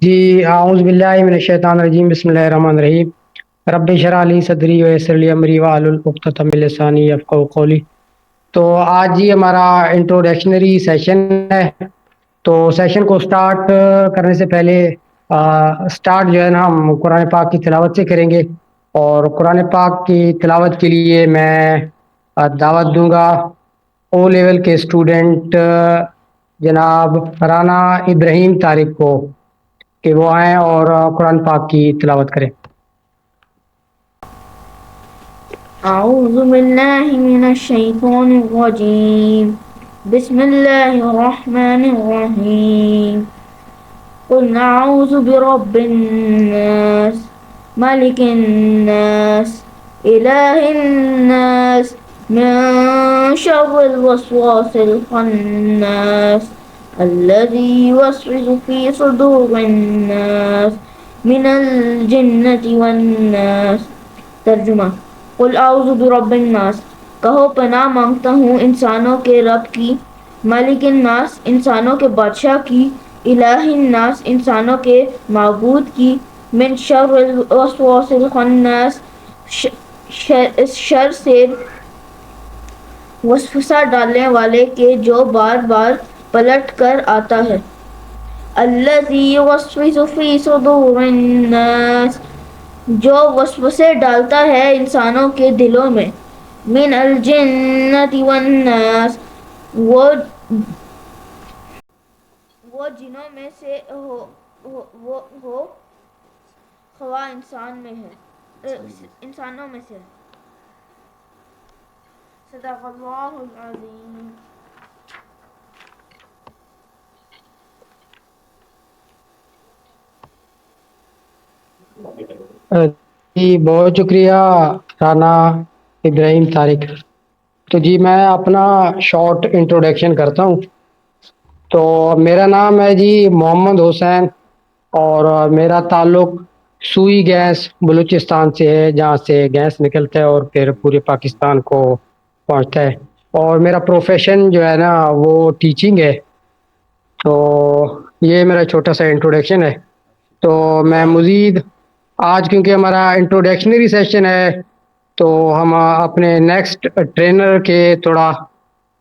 جی اعوذ باللہ من الشیطان الرجیم بسم اللہ الرحمن الرحیم رب اشرح لی صدری ویسر لی امری واحلل عقدۃ من لسانی یفقہوا قولی۔ تو آج ہی ہمارا انٹروڈکشنری سیشن ہے، تو سیشن کو سٹارٹ کرنے سے پہلے سٹارٹ جو ہے نا ہم قرآن پاک کی تلاوت سے کریں گے، اور قرآن پاک کی تلاوت کے لیے میں دعوت دوں گا او لیول کے اسٹوڈنٹ جناب رانا ابراہیم طارق کو کہ وہ آئیں اور قرآن پاک کی تلاوت کریں۔ أعوذ بالله من الشيطان الرجيم. بسم الله الرحمن الرحيم. قل أعوذ برب الناس ملك الناس إله الناس من شر الوسواس الخناس الذي يوسوس في صدور الناس من الجنة والناس. ترجمہ: قل اعوذ برب الناس، کہو پناہ مانگتا ہوں انسانوں کے رب کی، مالک الناس انسانوں کے بادشاہ کی، الہ الناس انسانوں کے معبود کی، من شر الوسواس الخناس شر سے وسوسہ ڈالنے والے کے جو بار بار پلٹ کر آتا ہے، الذی یوسوس فی صدور الناس جو وسوسے ڈالتا ہے انسانوں کے دلوں میں، من الجنۃ والناس وہ جنوں میں سے ہو خواہ انسانوں میں سے۔ صدق اللہ العظیم۔ جی بہت شکریہ رانا ابراہیم طارق۔ تو جی میں اپنا شارٹ انٹروڈکشن کرتا ہوں۔ تو میرا نام ہے جی محمد حسین، اور میرا تعلق سوئی گیس بلوچستان سے ہے، جہاں سے گیس نکلتا ہے اور پھر پورے پاکستان کو پہنچتا ہے، اور میرا پروفیشن جو ہے نا وہ ٹیچنگ ہے۔ تو یہ میرا چھوٹا سا انٹروڈکشن ہے۔ تو میں مزید آج کیونکہ ہمارا انٹروڈکشنری سیشن ہے، تو ہم اپنے نیکسٹ ٹرینر کے تھوڑا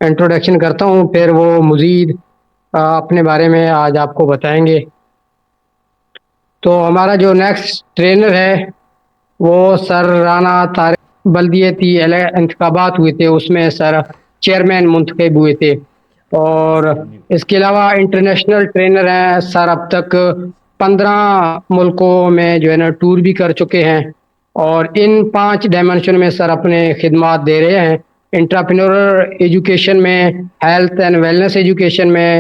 انٹروڈکشن کرتا ہوں، پھر وہ مزید اپنے بارے میں آج آپ کو بتائیں گے۔ تو ہمارا جو نیکسٹ ٹرینر ہے وہ سر رانا طارق، بلدیاتی انتخابات ہوئے تھے، اس میں سر چیئرمین منتخب ہوئے تھے، اور اس کے علاوہ انٹرنیشنل ٹرینر ہیں سر، اب تک 15 ملکوں میں جو ہے نا ٹور بھی کر چکے ہیں، اور ان 5 ڈائمنشن میں سر اپنے خدمات دے رہے ہیں: انٹرپرینور ایجوکیشن میں، ہیلتھ اینڈ ویلنس ایجوکیشن میں،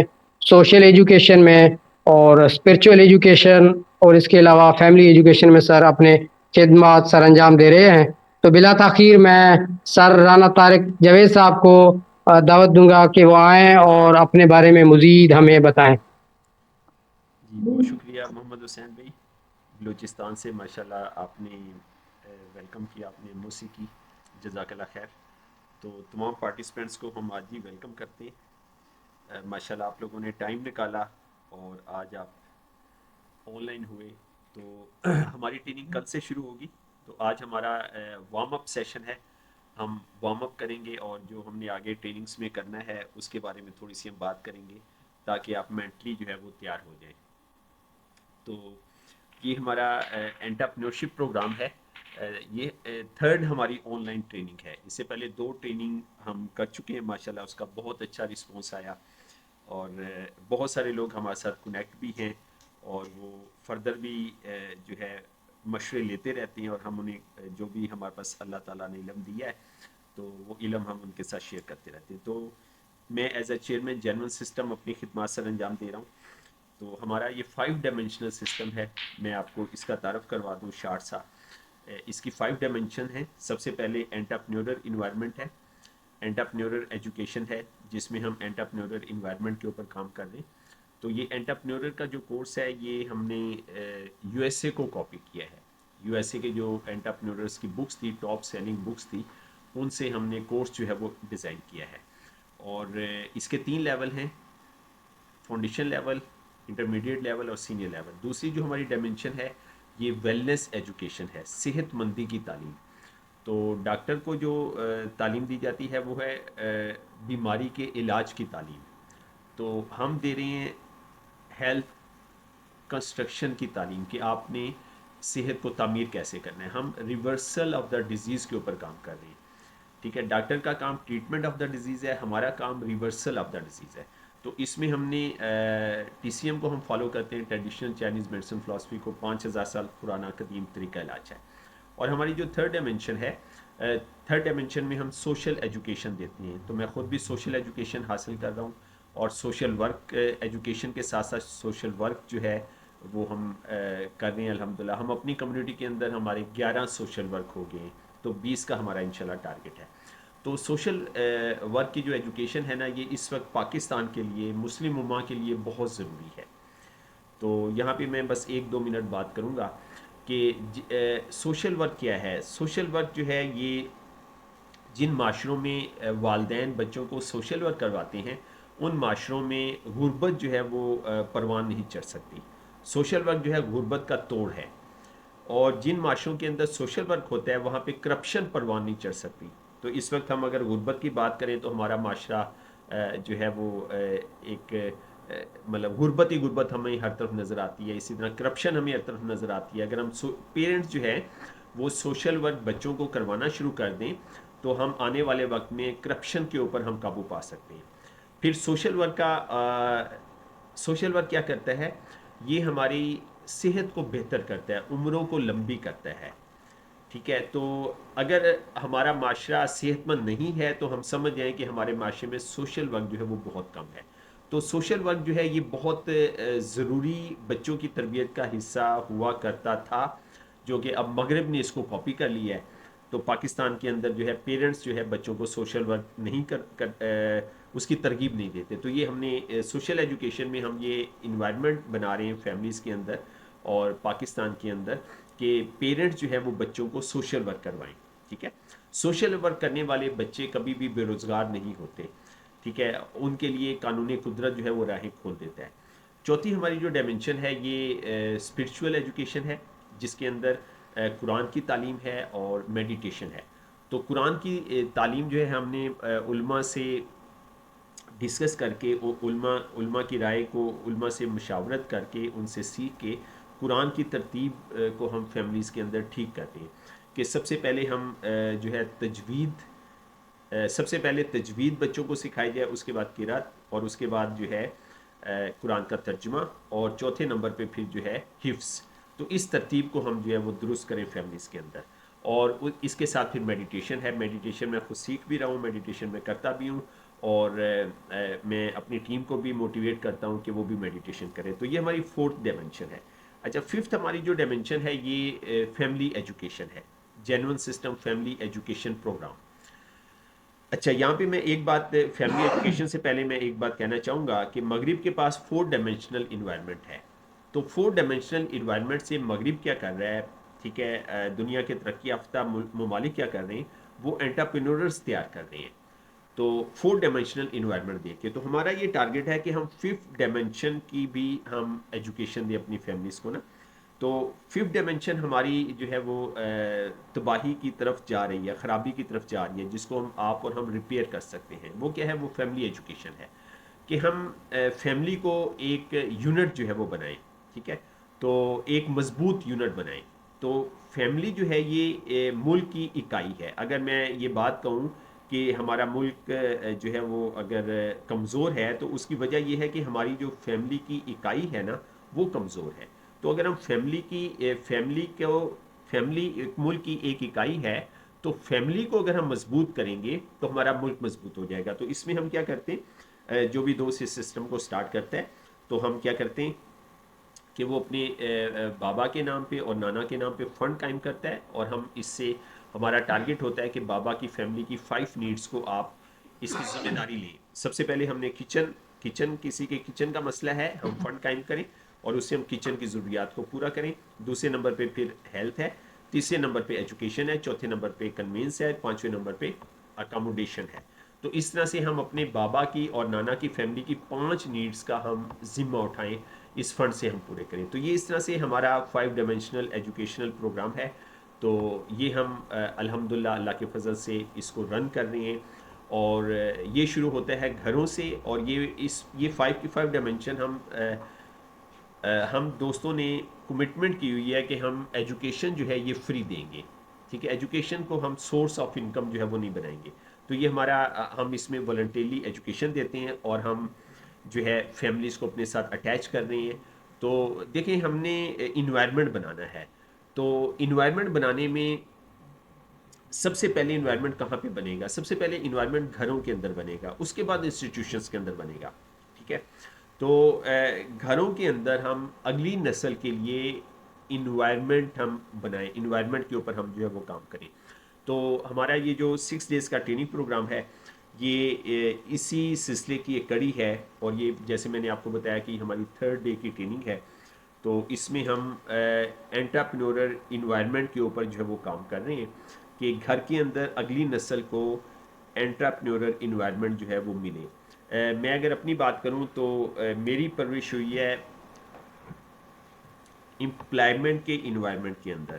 سوشل ایجوکیشن میں، اور اسپرچول ایجوکیشن، اور اس کے علاوہ فیملی ایجوکیشن میں سر اپنے خدمات سر انجام دے رہے ہیں۔ تو بلا تاخیر میں سر رانا طارق جاوید صاحب کو دعوت دوں گا کہ وہ آئیں اور اپنے بارے میں مزید ہمیں بتائیں۔ جی بہت شکریہ محمد حسین بھائی، بلوچستان سے ماشاءاللہ آپ نے ویلکم کیا اپنے موسیقی، جزاک اللہ خیر۔ تو تمام پارٹیسپینٹس کو ہم آج بھی ویلکم کرتے ہیں۔ ماشاءاللہ آپ لوگوں نے ٹائم نکالا اور آج آپ آن لائن ہوئے۔ تو ہماری ٹریننگ کل سے شروع ہوگی، تو آج ہمارا وارم اپ سیشن ہے، ہم وارم اپ کریں گے، اور جو ہم نے آگے ٹریننگز میں کرنا ہے اس کے بارے میں تھوڑی سی ہم بات کریں گے، تاکہ آپ مینٹلی جو ہے وہ تیار ہو جائیں۔ تو یہ ہمارا انٹرپرینیورشپ پروگرام ہے، یہ تھرڈ ہماری آن لائن ٹریننگ ہے۔ اس سے پہلے 2 ٹریننگ ہم کر چکے ہیں، ماشاءاللہ اس کا بہت اچھا رسپانس آیا، اور بہت سارے لوگ ہمارے ساتھ کنیکٹ بھی ہیں، اور وہ فردر بھی جو ہے مشورے لیتے رہتے ہیں، اور ہم انہیں جو بھی ہمارے پاس اللہ تعالیٰ نے علم دیا ہے تو وہ علم ہم ان کے ساتھ شیئر کرتے رہتے ہیں۔ تو میں as a chairman general system اپنی خدمات سر انجام دے رہا ہوں۔ تو ہمارا یہ 5 ڈائمینشنل سسٹم ہے، میں آپ کو اس کا تعارف کروا دوں شارٹ سا۔ اس کی 5 ڈائمینشن ہیں۔ سب سے پہلے انٹرپرینیورل انوائرمنٹ ہے، انٹرپرینیورل ایجوکیشن ہے، جس میں ہم انٹرپرینیورل انوائرمنٹ کے اوپر کام کر رہے ہیں۔ تو یہ انٹرپرینیورل کا جو کورس ہے یہ ہم نے یو ایس اے کو کاپی کیا ہے۔ یو ایس اے کے جو انٹرپرینیورس کی بکس تھی، ٹاپ سیلنگ بکس تھی، ان سے ہم نے کورس جو ہے وہ ڈیزائن کیا ہے۔ اور اس کے 3 لیول ہیں: فاؤنڈیشن لیول، انٹرمیڈیٹ لیول اور سینئر لیول. دوسری جو ہماری ڈائمینشن ہے یہ ویلنس ایجوکیشن ہے, صحت مندی کی تعلیم. تو ڈاکٹر کو جو تعلیم دی جاتی ہے وہ ہے بیماری کے علاج کی تعلیم. تو ہم دے رہے ہیں ہیلتھ کنسٹرکشن کی تعلیم کہ آپ نے صحت کو تعمیر کیسے کرنا ہے. ہم ریورسل آف دا ڈیزیز کے اوپر کام کر رہے ہیں. ٹھیک ہے, ڈاکٹر کا کام ٹریٹمنٹ آف دا ڈیزیز ہے, ہمارا کام ریورسل آف دا ڈیزیز ہے. تو اس میں ہم نے ٹی سی ایم کو ہم فالو کرتے ہیں, ٹریڈیشنل چائنیز میڈیسن فلاسفی کو, 5000 سال پرانا قدیم طریقہ علاج ہے. اور ہماری جو تھرڈ ڈائمینشن ہے, تھرڈ ڈائمینشن میں ہم سوشل ایجوکیشن دیتے ہیں. تو میں خود بھی سوشل ایجوکیشن حاصل کر رہا ہوں, اور سوشل ورک ایجوکیشن کے ساتھ ساتھ سوشل ورک جو ہے وہ ہم کر رہے ہیں الحمدللہ. ہم اپنی کمیونٹی کے اندر ہمارے 11 سوشل ورک ہو گئے ہیں, تو 20 کا ہمارا انشاءاللہ ٹارگٹ ہے. تو سوشل ورک کی جو ایجوکیشن ہے نا, یہ اس وقت پاکستان کے لیے, مسلم امہ کے لیے بہت ضروری ہے. تو یہاں پہ میں بس 1-2 منٹ بات کروں گا کہ سوشل ورک کیا ہے. سوشل ورک جو ہے یہ جن معاشروں میں والدین بچوں کو سوشل ورک کرواتے ہیں, ان معاشروں میں غربت جو ہے وہ پروان نہیں چڑھ سکتی. سوشل ورک جو ہے غربت کا توڑ ہے. اور جن معاشروں کے اندر سوشل ورک ہوتا ہے وہاں پہ کرپشن پروان نہیں چڑھ سکتی. تو اس وقت ہم اگر غربت کی بات کریں تو ہمارا معاشرہ جو ہے وہ ایک مطلب غربت ہی غربت ہمیں ہر طرف نظر آتی ہے. اسی طرح کرپشن ہمیں ہر طرف نظر آتی ہے. اگر ہم پیرنٹس جو ہے وہ سوشل ورک بچوں کو کروانا شروع کر دیں تو ہم آنے والے وقت میں کرپشن کے اوپر ہم قابو پا سکتے ہیں. پھر سوشل ورک کیا کرتا ہے, یہ ہماری صحت کو بہتر کرتا ہے, عمروں کو لمبی کرتا ہے. ٹھیک ہے, تو اگر ہمارا معاشرہ صحت مند نہیں ہے تو ہم سمجھ جائیں کہ ہمارے معاشرے میں سوشل ورک جو ہے وہ بہت کم ہے. تو سوشل ورک جو ہے یہ بہت ضروری بچوں کی تربیت کا حصہ ہوا کرتا تھا, جو کہ اب مغرب نے اس کو کاپی کر لیا ہے. تو پاکستان کے اندر جو ہے پیرنٹس جو ہے بچوں کو سوشل ورک نہیں اس کی ترغیب نہیں دیتے. تو یہ ہم نے سوشل ایجوکیشن میں ہم یہ انوائرمنٹ بنا رہے ہیں فیملیز کے اندر اور پاکستان کے اندر کہ پیرنٹس جو ہے وہ بچوں کو سوشل ورک کروائیں. ٹھیک ہے, سوشل ورک کرنے والے بچے کبھی بھی بے روزگار نہیں ہوتے. ٹھیک ہے, ان کے لیے قانون قدرت جو ہے وہ راہیں کھول دیتا ہے. چوتھی ہماری جو ڈائمینشن ہے یہ اسپرچول ایجوکیشن ہے, جس کے اندر قرآن کی تعلیم ہے اور میڈیٹیشن ہے. تو قرآن کی تعلیم جو ہے ہم نے علماء سے ڈسکس کر کے, علماء کی رائے کو علماء سے مشاورت کر کے, ان سے سیکھ کے قرآن کی ترتیب کو ہم فیملیز کے اندر ٹھیک کرتے ہیں کہ سب سے پہلے ہم جو ہے تجوید بچوں کو سکھائی جائے, اس کے بعد قرات, اور اس کے بعد جو ہے قرآن کا ترجمہ, اور چوتھے نمبر پہ پھر جو ہے حفظ. تو اس ترتیب کو ہم جو ہے وہ درست کریں فیملیز کے اندر. اور اس کے ساتھ پھر میڈیٹیشن ہے. میڈیٹیشن میں خود سیکھ بھی رہا ہوں, میڈیٹیشن میں کرتا بھی ہوں, اور میں اپنی ٹیم کو بھی موٹیویٹ کرتا ہوں کہ وہ بھی میڈیٹیشن کرے. تو یہ ہماری 4th ڈائمینشن ہے. اچھا, 5th ہماری جو ڈائمینشن ہے یہ فیملی ایجوکیشن ہے, genuine system family education programme. اچھا, یہاں پہ میں ایک بات فیملی ایجوکیشن سے پہلے میں ایک بات کہنا چاہوں گا کہ مغرب کے پاس 4 ڈائمینشنل انوائرمنٹ ہے. تو 4 ڈائمینشنل انوائرمنٹ سے مغرب کیا کر رہا ہے, ٹھیک ہے, دنیا کے ترقی یافتہ ممالک کیا کر رہے ہیں, وہ انٹرپرینورز تیار کر رہے ہیں. تو 4 ڈائمینشنل انوائرمنٹ دیکھ کے, تو ہمارا یہ ٹارگٹ ہے کہ ہم 5th ڈائمینشن کی بھی ہم ایجوکیشن دیں اپنی فیملیز کو نا. تو 5th ڈائمینشن ہماری جو ہے وہ تباہی کی طرف جا رہی ہے, خرابی کی طرف جا رہی ہے, جس کو آپ اور ہم ریپیئر کر سکتے ہیں. وہ کیا ہے, وہ فیملی ایجوکیشن ہے کہ ہم فیملی کو ایک یونٹ جو ہے وہ بنائیں. ٹھیک ہے, تو ایک مضبوط یونٹ بنائیں. تو فیملی جو ہے یہ ملک کی اکائی ہے. اگر میں یہ بات کہوں کہ ہمارا ملک جو ہے وہ اگر کمزور ہے تو اس کی وجہ یہ ہے کہ ہماری جو فیملی کی اکائی ہے نا وہ کمزور ہے. تو اگر ہم فیملی ایک ملک کی ایک اکائی ہے, تو فیملی کو اگر ہم مضبوط کریں گے تو ہمارا ملک مضبوط ہو جائے گا. تو اس میں ہم کیا کرتے ہیں, جو بھی دوست اس سسٹم کو سٹارٹ کرتا ہے تو ہم کیا کرتے ہیں کہ وہ اپنے بابا کے نام پہ اور نانا کے نام پہ فنڈ قائم کرتا ہے, اور ہم اس سے ہمارا ٹارگٹ ہوتا ہے کہ بابا کی فیملی کی 5 نیڈز کو آپ اس کی ذمہ داری لیں. سب سے پہلے ہم نے کچن کسی کے کچن کا مسئلہ ہے, ہم فنڈ قائم کریں اور اس سے ہم کچن کی ضروریات کو پورا کریں. دوسرے نمبر پہ پھر ہیلتھ ہے, تیسرے نمبر پہ ایجوکیشن ہے, چوتھے نمبر پہ کنوینس ہے, پانچویں نمبر پہ اکاموڈیشن ہے. تو اس طرح سے ہم اپنے بابا کی اور نانا کی فیملی کی 5 نیڈز کا ہم ذمہ اٹھائیں. اس فنڈ سے ہم پورے کریں. تو یہ اس طرح سے ہمارا 5 ڈائمینشنل ایجوکیشنل پروگرام ہے. تو یہ ہم الحمدللہ اللہ کے فضل سے اس کو رن کر رہے ہیں, اور یہ شروع ہوتا ہے گھروں سے. اور یہ 5 کی 5 ڈائمینشن ہم دوستوں نے کمٹمنٹ کی ہوئی ہے کہ ہم ایجوکیشن جو ہے یہ فری دیں گے. ٹھیک ہے, ایجوکیشن کو ہم سورس آف انکم جو ہے وہ نہیں بنائیں گے. تو یہ ہم اس میں والنٹیرلی ایجوکیشن دیتے ہیں, اور ہم جو ہے فیملیز کو اپنے ساتھ اٹیچ کر رہے ہیں. تو دیکھیں, ہم نے انوائرمنٹ بنانا ہے. تو انوائرمنٹ بنانے میں سب سے پہلے انوائرمنٹ کہاں پہ بنے گا؟ سب سے پہلے انوائرمنٹ گھروں کے اندر بنے گا, اس کے بعد انسٹیٹیوشنس کے اندر بنے گا. ٹھیک ہے, تو گھروں کے اندر ہم اگلی نسل کے لیے انوائرمنٹ ہم بنائیں, انوائرمنٹ کے اوپر ہم جو ہے وہ کام کریں. تو ہمارا یہ جو 6 ڈیز کا ٹریننگ پروگرام ہے, یہ اسی سلسلے کی ایک کڑی ہے. اور یہ جیسے میں نے آپ کو بتایا کہ ہماری 3rd ڈے کی ٹریننگ ہے. تو اس میں ہم انٹرپرینیورل انوائرمنٹ کے اوپر جو ہے وہ کام کر رہے ہیں کہ گھر کے اندر اگلی نسل کو انٹرپرینیورل انوائرمنٹ جو ہے وہ ملے. میں اگر اپنی بات کروں تو میری پرورش ہوئی ہے امپلائمنٹ کے انوائرمنٹ کے اندر.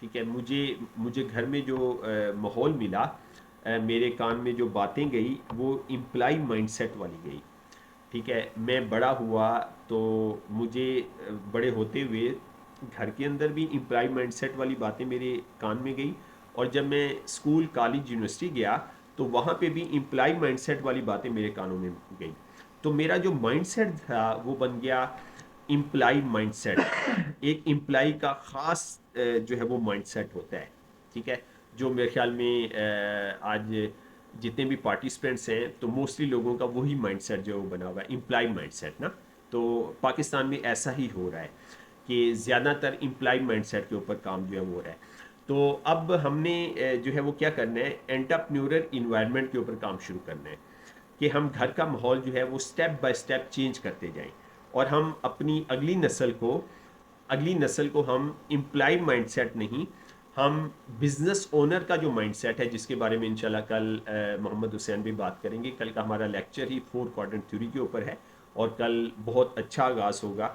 ٹھیک ہے, مجھے گھر میں جو ماحول ملا, میرے کان میں جو باتیں گئی وہ امپلائی مائنڈ سیٹ والی گئی. ٹھیک ہے, میں بڑا ہوا تو مجھے بڑے ہوتے ہوئے گھر کے اندر بھی امپلائی مائنڈ سیٹ والی باتیں میرے کان میں گئی, اور جب میں اسکول, کالج, یونیورسٹی گیا تو وہاں پہ بھی امپلائی مائنڈ سیٹ والی باتیں میرے کانوں میں گئی. تو میرا جو مائنڈ سیٹ تھا وہ بن گیا امپلائی مائنڈ سیٹ. ایک امپلائی کا خاص جو ہے وہ مائنڈ سیٹ ہوتا ہے. ٹھیک ہے, جو میرے خیال میں آج جتنے بھی پارٹیسپینٹس ہیں تو موسٹلی لوگوں کا وہی مائنڈ سیٹ جو ہے وہ بنا ہوا ہے, امپلائی مائنڈ سیٹ نا. تو پاکستان میں ایسا ہی ہو رہا ہے کہ زیادہ تر امپلائی مائنڈ سیٹ کے اوپر کام جو ہے وہ ہو رہا ہے. تو اب ہم نے جو ہے وہ کیا کرنا ہے, انٹرپرینیورل انوائرمنٹ کے اوپر کام شروع کرنا ہے کہ ہم گھر کا ماحول جو ہے وہ سٹیپ بائی سٹیپ چینج کرتے جائیں, اور ہم اپنی اگلی نسل کو ہم امپلائی مائنڈ سیٹ نہیں, ہم بزنس اونر کا جو مائنڈ سیٹ ہے, جس کے بارے میں انشاءاللہ کل محمد حسین بھی بات کریں گے. کل کا ہمارا لیکچر ہی 4 کوارٹرنٹ تھیوری کے اوپر ہے, اور کل بہت اچھا آغاز ہوگا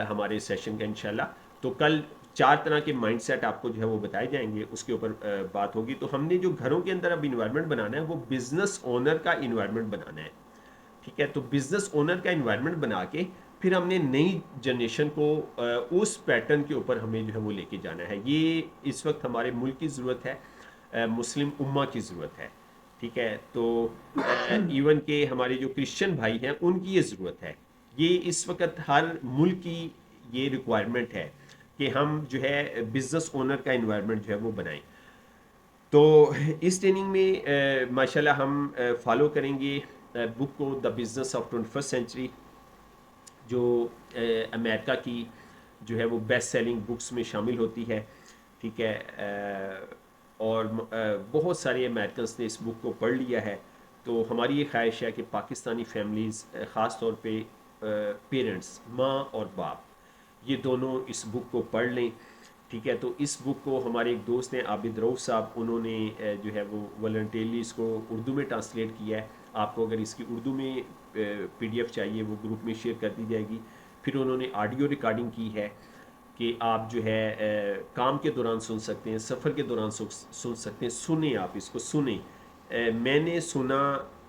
ہمارے سیشن کا انشاءاللہ. تو کل 4 طرح کے مائنڈ سیٹ آپ کو جو ہے وہ بتائے جائیں گے, اس کے اوپر بات ہوگی. تو ہم نے جو گھروں کے اندر اب انوائرمنٹ بنانا ہے وہ بزنس اونر کا انوائرمنٹ بنانا ہے. ٹھیک ہے, تو بزنس اونر کا انوائرمنٹ بنا کے پھر ہم نے نئی جنریشن کو اس پیٹرن کے اوپر ہمیں جو ہے وہ لے کے جانا ہے. یہ اس وقت ہمارے ملک کی ضرورت ہے, مسلم امہ کی ضرورت ہے. ٹھیک ہے, تو ایون کہ ہمارے جو کرسچن بھائی ہیں ان کی یہ ضرورت ہے. یہ اس وقت ہر ملک کی یہ ریکوائرمنٹ ہے کہ ہم جو ہے بزنس اونر کا انوائرمنٹ جو ہے وہ بنائیں. تو اس ٹریننگ میں ماشاءاللہ ہم فالو کریں گے بک کو, the business of 21st century, جو امریکہ کی جو ہے وہ بیسٹ سیلنگ بکس میں شامل ہوتی ہے. ٹھیک ہے, اور بہت سارے امریکنس نے اس بک کو پڑھ لیا ہے. تو ہماری یہ خواہش ہے کہ پاکستانی فیملیز, خاص طور پہ پیرنٹس, ماں اور باپ, یہ دونوں اس بک کو پڑھ لیں. ٹھیک ہے, تو اس بک کو ہمارے ایک دوست ہیں عابد رؤف صاحب, انہوں نے جو ہے وہ والنٹیرلی اس کو اردو میں ٹرانسلیٹ کیا ہے. آپ کو اگر اس کی اردو میں پی ڈی ایف چاہیے وہ گروپ میں شیئر کر دی جائے گی. پھر انہوں نے آڈیو ریکارڈنگ کی ہے کہ آپ جو ہے کام کے دوران سن سکتے ہیں, سفر کے دوران سن سکتے ہیں. سنیں, آپ اس کو سنیں. میں نے سنا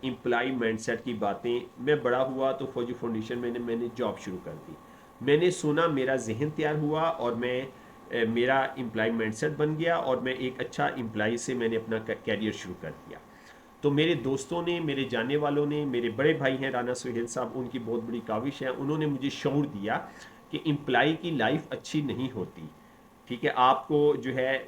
امپلائی مائنڈ سیٹ کی باتیں, میں بڑا ہوا تو فوجی فاؤنڈیشن میں نے جاب شروع کر دی. میں نے سنا, میرا ذہن تیار ہوا, اور میرا امپلائی مائنڈ سیٹ بن گیا, اور میں ایک اچھا امپلائی سے میں نے اپنا کیریئر شروع کر دیا. تو میرے دوستوں نے, میرے جاننے والوں نے, میرے بڑے بھائی ہیں رانا سہیل صاحب, ان کی بہت بڑی کاوش ہے, انہوں نے مجھے شعور دیا کہ امپلائی کی لائف اچھی نہیں ہوتی. ٹھیک ہے, آپ کو جو ہے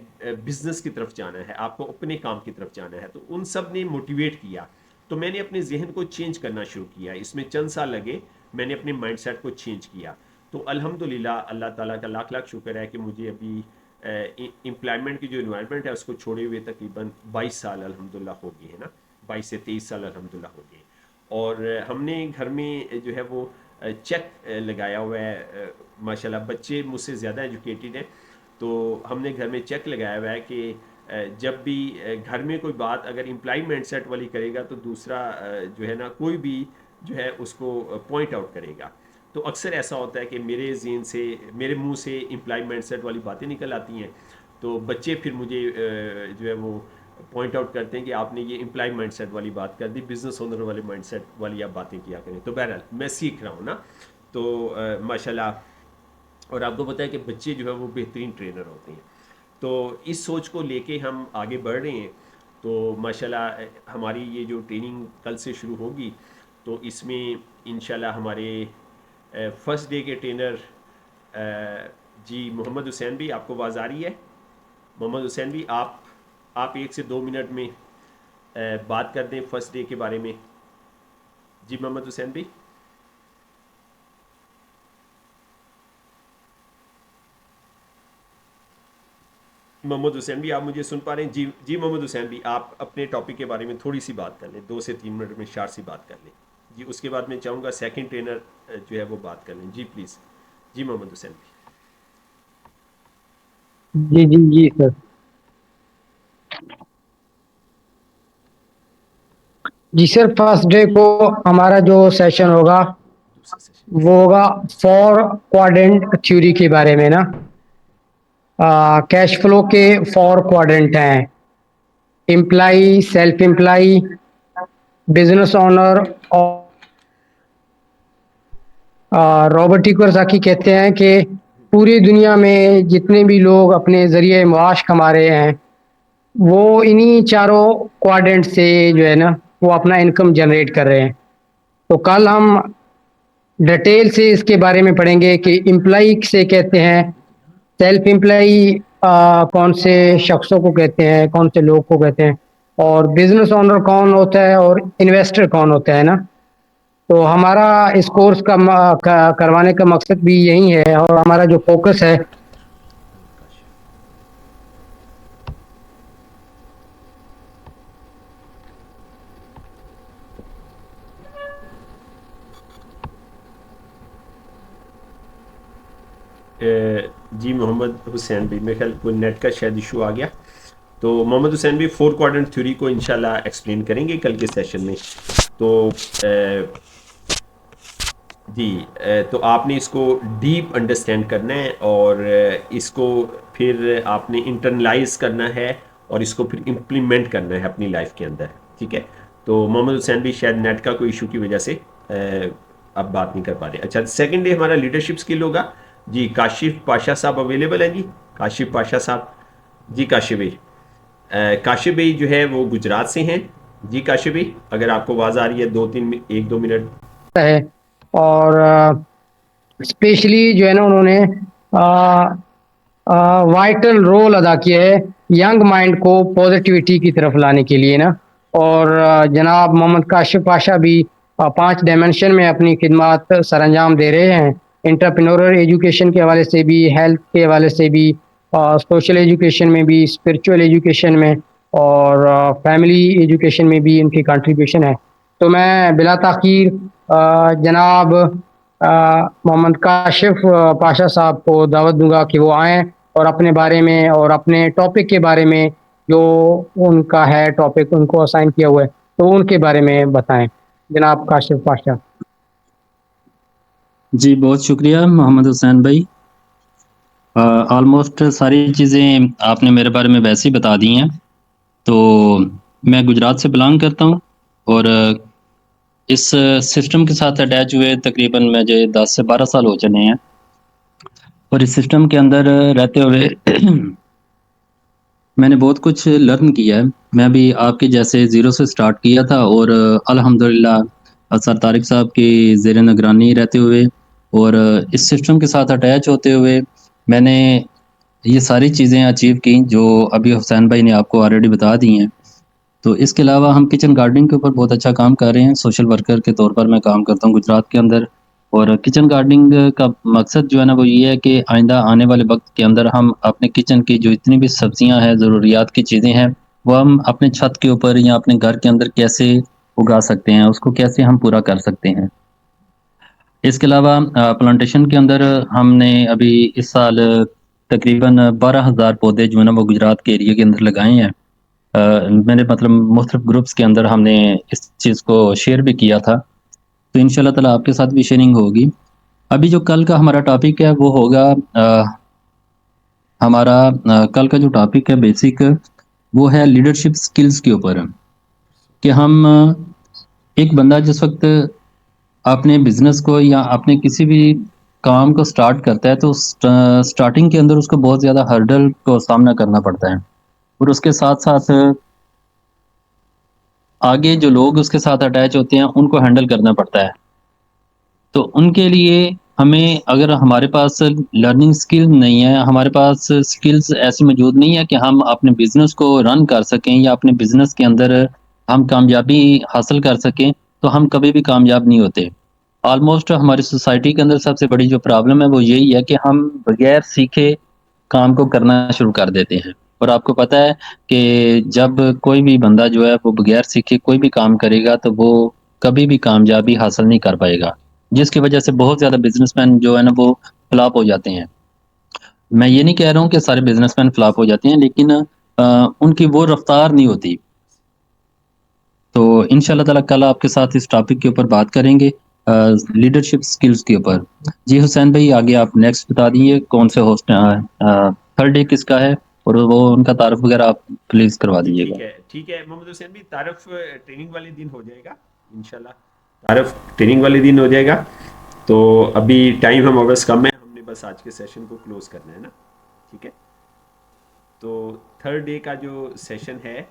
بزنس کی طرف جانا ہے, آپ کو اپنے کام کی طرف جانا ہے. تو ان سب نے موٹیویٹ کیا, تو میں نے اپنے ذہن کو چینج کرنا شروع کیا. اس میں چند سال لگے, میں نے اپنے مائنڈ سیٹ کو چینج کیا. تو الحمدللہ اللہ تعالیٰ کا لاکھ لاکھ شکر ہے کہ مجھے ابھی امپلائمنٹ کی جو انوائرمنٹ ہے اس کو چھوڑے ہوئے تقریباً 22 سال الحمدللہ ہو گئے ہیں نا, 22 سے 23 سال الحمدللہ ہو گئے. اور ہم نے گھر میں جو ہے وہ چیک لگایا ہوا ہے. ماشاءاللہ بچے مجھ سے زیادہ ایجوکیٹڈ ہیں, تو ہم نے گھر میں چیک لگایا ہوا ہے کہ جب بھی گھر میں کوئی بات اگر امپلائی مائنڈ سیٹ والی کرے گا تو دوسرا جو ہے نا کوئی بھی جو ہے اس کو پوائنٹ آؤٹ کرے گا. تو تو اکثر ایسا ہوتا ہے کہ میرے ذہن سے میرے منہ سے امپلائی مائنڈ سیٹ والی باتیں نکل آتی ہیں، تو بچے پھر مجھے جو ہے وہ پوائنٹ آؤٹ کرتے ہیں کہ آپ نے یہ امپلائی مائنڈ سیٹ والی بات کر دی، بزنس اونر والے مائنڈ سیٹ والی آپ باتیں کیا کریں. تو بہرحال میں سیکھ رہا ہوں نا. تو ماشاء اللہ، اور آپ کو پتہ ہے کہ بچے جو ہے وہ بہترین ٹرینر ہوتے ہیں. تو اس سوچ کو لے کے ہم آگے بڑھ رہے ہیں. تو ماشاءاللہ ہماری یہ جو ٹریننگ کل سے شروع ہوگی، تو اس میں انشاءاللہ ہمارے فرسٹ ڈے کے ٹرینر جی محمد حسین بھی، آپ کو آواز آ رہی ہے؟ محمد حسین بھی آپ 1 سے 2 منٹ میں بات کر دیں فرسٹ ڈے کے بارے میں. جی محمد حسین بھی. محمد حسین بھی آپ مجھے سن پا رہے ہیں؟ جی محمد حسین بھی آپ اپنے ٹاپک کے بارے میں تھوڑی سی بات کر لیں، 2 سے 3 منٹ میں شارٹ سی بات کر لیں. جی اس کے بعد میں چاہوں گا سیکنڈ ٹرینر جو ہے وہ بات کر لیں. جی پلیز. جی محمد حسین بھی. جی جی جی سر. جی سر، فرسٹ ڈے کو ہمارا جو سیشن ہوگا دوسرا سیشن. وہ ہوگا 4 کوارڈنٹ تھیوری کے بارے میں نا. کیش فلو کے 4 کوارڈنٹ ہیں: employee, self employee, business owner اور رابرٹ ٹی کیوساکی کہتے ہیں کہ پوری دنیا میں جتنے بھی لوگ اپنے ذریعے معاش کما رہے ہیں وہ انہی 4 کوارڈنٹ سے جو ہے نا وہ اپنا انکم جنریٹ کر رہے ہیں. تو کل ہم ڈیٹیل سے اس کے بارے میں پڑھیں گے کہ امپلائی سے کہتے ہیں، سیلف امپلائی کون سے شخصوں کو کہتے ہیں، کون سے لوگ کو کہتے ہیں، اور بزنس اونر کون ہوتا ہے، اور انویسٹر کون ہوتا ہے نا. تو ہمارا اس کورس کا کروانے کا مقصد بھی یہی ہے، اور ہمارا جو فوکس ہے جی محمد حسین بھی، میرے خیال کوئی نیٹ کا شاید ایشو آ گیا. تو محمد حسین بھی 4 کوارڈنٹ تھیوری کو انشاءاللہ ایکسپلین کریں گے کل کے سیشن میں. تو جی تو آپ نے اس کو ڈیپ انڈرسٹینڈ کرنا ہے، اور اس کو پھر آپ نے انٹرنلائز کرنا ہے، اور اس کو پھر امپلیمنٹ کرنا ہے اپنی لائف کے اندر. ٹھیک ہے. تو محمد حسین بھی شاید نیٹ کا کوئی ایشو کی وجہ سے اب بات نہیں کر پا رہے. اچھا، سیکنڈ ڈے ہمارا لیڈرشپ اسکل ہوگا. جی کاشف پاشا صاحب اویلیبل ہیں؟ جی کاشف پاشا صاحب. جی کاشف بھائی. کاشف بھائی جو ہے وہ گجرات سے ہیں. جی کاشف بھائی اگر آپ کو آواز آ رہی ہے 1-2 منٹ. ہے، اور اسپیشلی جو ہے نا انہوں نے وائٹل رول ادا کیا ہے ینگ مائنڈ کو پازیٹیوٹی کی طرف لانے کے لیے نا. اور جناب محمد کاشف پاشا بھی 5 ڈائمنشن میں اپنی خدمات سر انجام دے رہے ہیں: انٹرپرینورل ایجوکیشن کے حوالے سے بھی، ہیلتھ کے حوالے سے بھی، سوشل ایجوکیشن میں بھی، اسپرچول ایجوکیشن میں، اور فیملی ایجوکیشن میں بھی ان کی کنٹریبیوشن ہے. تو میں بلا تاخیر جناب محمد کاشف پاشا صاحب کو دعوت دوں گا کہ وہ آئیں اور اپنے بارے میں اور اپنے ٹاپک کے بارے میں، جو ان کا ہے ٹاپک ان کو اسائن کیا ہوا ہے، تو ان کے بارے میں بتائیں. جناب کاشف پاشا. جی بہت شکریہ محمد حسین بھائی. آلموسٹ ساری چیزیں آپ نے میرے بارے میں ویسے ہی بتا دی ہیں. تو میں گجرات سے بلانگ کرتا ہوں، اور اس سسٹم کے ساتھ اٹیچ ہوئے تقریباً مجھے 10 سے 12 سال ہو چلے ہیں. اور اس سسٹم کے اندر رہتے ہوئے میں نے بہت کچھ لرن کیا ہے. میں بھی آپ کے جیسے زیرو سے سٹارٹ کیا تھا، اور الحمدللہ سر طارق صاحب کی زیر نگرانی رہتے ہوئے اور اس سسٹم کے ساتھ اٹیچ ہوتے ہوئے میں نے یہ ساری چیزیں اچیو کی جو ابھی حسین بھائی نے آپ کو آلریڈی بتا دی ہیں. تو اس کے علاوہ ہم کچن گارڈننگ کے اوپر بہت اچھا کام کر رہے ہیں. سوشل ورکر کے طور پر میں کام کرتا ہوں گجرات کے اندر. اور کچن گارڈننگ کا مقصد جو ہے نا وہ یہ ہے کہ آئندہ آنے والے وقت کے اندر ہم اپنے کچن کی جو اتنی بھی سبزیاں ہیں، ضروریات کی چیزیں ہیں، وہ ہم اپنے چھت کے اوپر یا اپنے گھر کے اندر کیسے اگا سکتے ہیں، اس کو کیسے ہم پورا کر سکتے ہیں. اس کے علاوہ پلانٹیشن کے اندر ہم نے ابھی اس سال تقریباً 12,000 پودے جو ہے نا وہ گجرات کے ایریے کے اندر لگائے ہیں. میں نے مطلب مختلف گروپس کے اندر ہم نے اس چیز کو شیئر بھی کیا تھا. تو ان شاء اللہ تعالیٰ آپ کے ساتھ بھی شیئرنگ ہوگی. ابھی جو کل کا ہمارا ٹاپک ہے وہ ہوگا ہمارا کل کا جو ٹاپک ہے بیسک وہ ہے لیڈرشپ سکلز کے اوپر، کہ ہم ایک بندہ جس وقت اپنے بزنس کو یا اپنے کسی بھی کام کو سٹارٹ کرتا ہے تو سٹارٹنگ کے اندر اس کو بہت زیادہ ہرڈل کو سامنا کرنا پڑتا ہے، اور اس کے ساتھ ساتھ آگے جو لوگ اس کے ساتھ اٹیچ ہوتے ہیں ان کو ہینڈل کرنا پڑتا ہے۔ تو ان کے لیے ہمیں، اگر ہمارے پاس لرننگ سکل نہیں ہے، ہمارے پاس سکلز ایسی موجود نہیں ہے کہ ہم اپنے بزنس کو رن کر سکیں یا اپنے بزنس کے اندر ہم کامیابی حاصل کر سکیں، تو ہم کبھی بھی کامیاب نہیں ہوتے۔ آلموسٹ ہماری سوسائٹی کے اندر سب سے بڑی جو پرابلم ہے وہ یہی ہے کہ ہم بغیر سیکھے کام کو کرنا شروع کر دیتے ہیں، اور آپ کو پتہ ہے کہ جب کوئی بھی بندہ جو ہے وہ بغیر سیکھے کوئی بھی کام کرے گا تو وہ کبھی بھی کامیابی حاصل نہیں کر پائے گا، جس کی وجہ سے بہت زیادہ بزنس مین جو ہے نا وہ فلاپ ہو جاتے ہیں۔ میں یہ نہیں کہہ رہا ہوں کہ سارے بزنس مین فلاپ ہو جاتے ہیں، لیکن ان کی وہ رفتار نہیں ہوتی۔ تو ان شاء اللہ تعالیٰ کل آپ کے ساتھ اس ٹاپک کے اوپر بات کریں گے، لیڈرشپ سکلز کے اوپر۔ جی حسین بھائی آگے آپ نیکسٹ بتا دیجیے کون سے ہوسٹ تھرڈ ڈے کس کا ہے، اور وہ ان کا تعارف وغیرہ آپ پلیز کروا جی دیجیے گا۔ ٹھیک ہے محمد حسین بھی، تعارف ٹریننگ والے دن ہو جائے گا انشاءاللہ، تعارف ٹریننگ والے دن ہو جائے گا۔ تو ابھی ٹائم ہم بس کم ہے، ہم نے بس آج کے سیشن کو کلوز کرنا ہے نا، ٹھیک ہے۔ تو تھرڈ ڈے کا جو سیشن ہے،